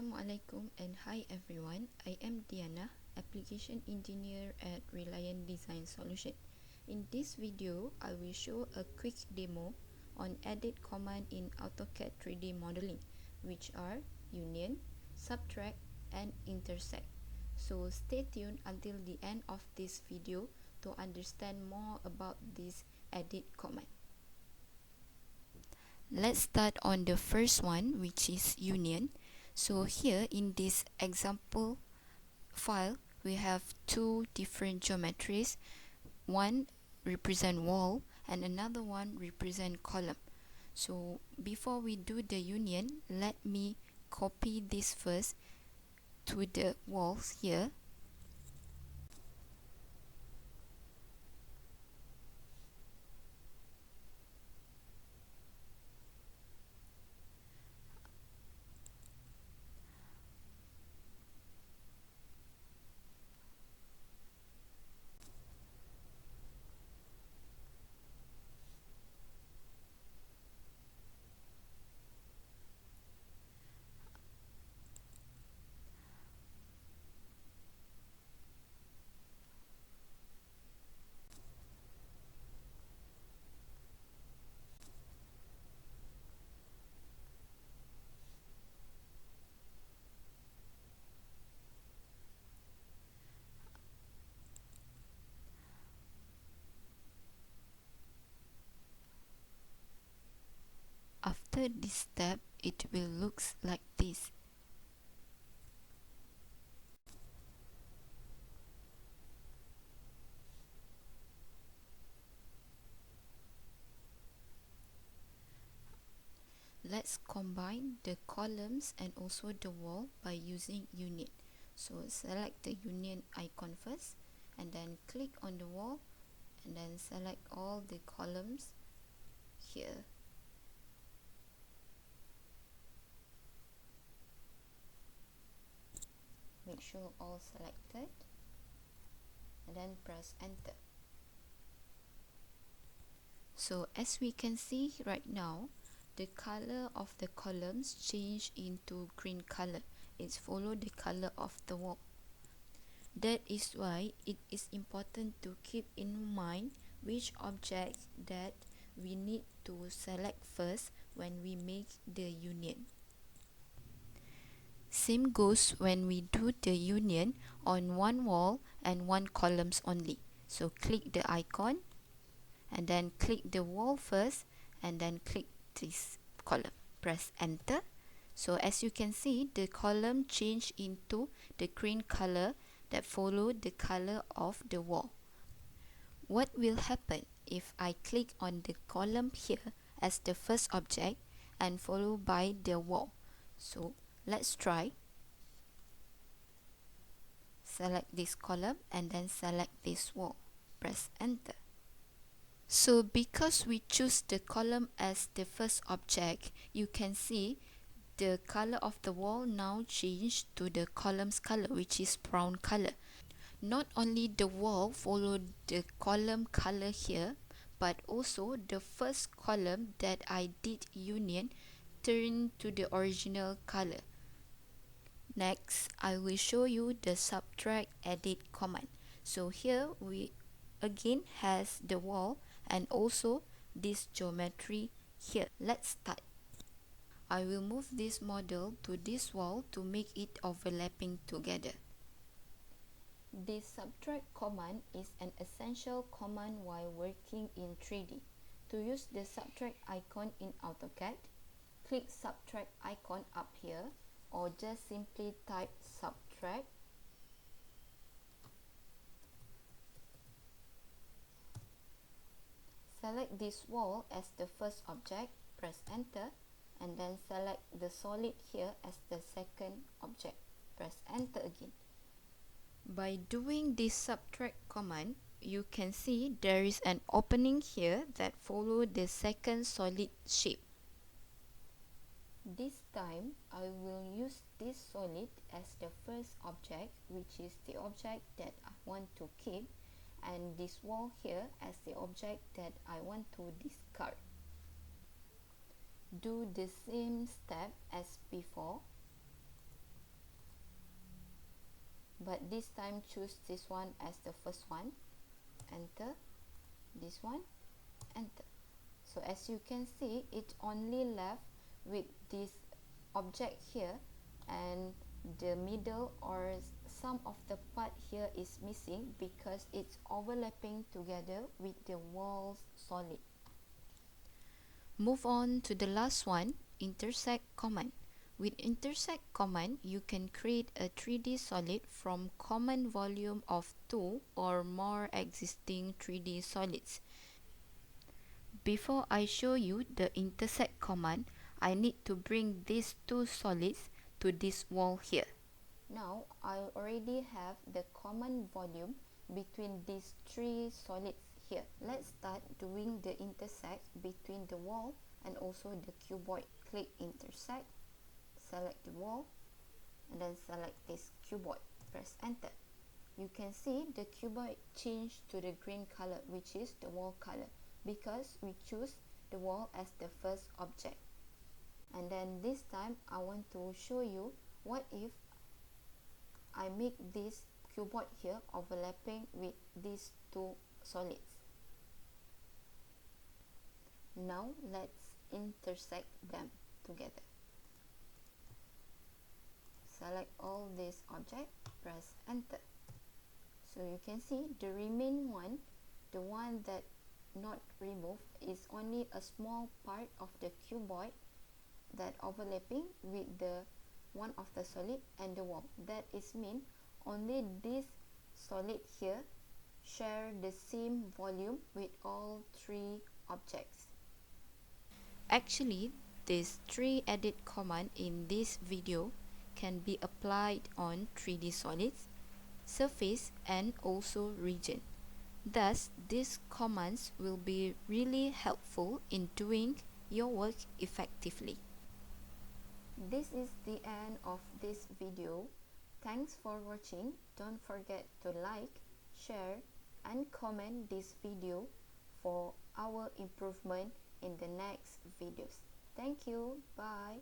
Assalamualaikum and hi everyone. I am Diana, Application Engineer at Reliant Design Solution. In this video, I will show a quick demo on edit command in AutoCAD 3D modeling, which are Union, Subtract, and Intersect. So stay tuned until the end of this video to understand more about this edit command. Let's start on the first one, which is Union. So here in this example file, we have two different geometries. One represent wall and another one represent column. So before we do the union, let me copy this first to the walls here. After this step, it will look like this. Let's combine the columns and also the wall by using union. So select the union icon first and then click on the wall and then select all the columns here. Make sure all selected and then press enter. So as we can see right now, the color of the columns change into green color. It's follow the color of the wall. That is why it is important to keep in mind which object that we need to select first when we make the union. Same goes when we do the union on one wall and one columns only. So click the icon and then click the wall first and then click this column. Press enter. So as you can see, the column changed into the green color that follow the color of the wall. What will happen if I click on the column here as the first object and followed by the wall? So let's try. Select this column and then select this wall. Press enter. So because we choose the column as the first object, you can see the color of the wall now changed to the column's color, which is brown color. Not only the wall followed the column color here, but also the first column that I did union turned to the original color. Next, I will show you the subtract edit command. So here we again has the wall and also this geometry here. Let's start. I will move this model to this wall to make it overlapping together. This subtract command is an essential command while working in 3D. To use the subtract icon in AutoCAD, click subtract icon up here or just simply type subtract. Select this wall as the first object, press enter, and then select the solid here as the second object. Press enter again. By doing this subtract command, you can see there is an opening here that follow the second solid shape. This time, I will use this solid as the first object, which is the object that I want to keep, and this wall here as the object that I want to discard. Do the same step as before. but this time choose this one as the first one, enter, this one, enter. So as you can see, it only left with this object here, and the middle or some of the part here is missing because it's overlapping together with the wall's solid. Move on to the last one, Intersect Common. With Intersect Common, you can create a 3D solid from common volume of 2 or more existing 3D solids. Before I show you the intersect command, I need to bring these two solids to this wall here. Now I already have the common volume between these three solids here. Let's start doing the intersect between the wall and also the cuboid. Click intersect, select the wall, and then select this cuboid. Press enter. You can see the cuboid changed to the green color, which is the wall color, because we choose the wall as the first object. And then this time I want to show you what if I make this cuboid here overlapping with these two solids. Now let's intersect them together. Select all these objects, press enter. So you can see the remaining one, the one that not removed, is only a small part of the cuboid that overlapping with the one of the solid and the wall. That is mean only this solid here share the same volume with all three objects. Actually, these three edit command in this video can be applied on 3D solids, surface, and also region. Thus, these commands will be really helpful in doing your work effectively. This is the end of this video. Thanks for watching. Don't forget to like, share, and comment this video for our improvement in the next videos. Thank you. Bye.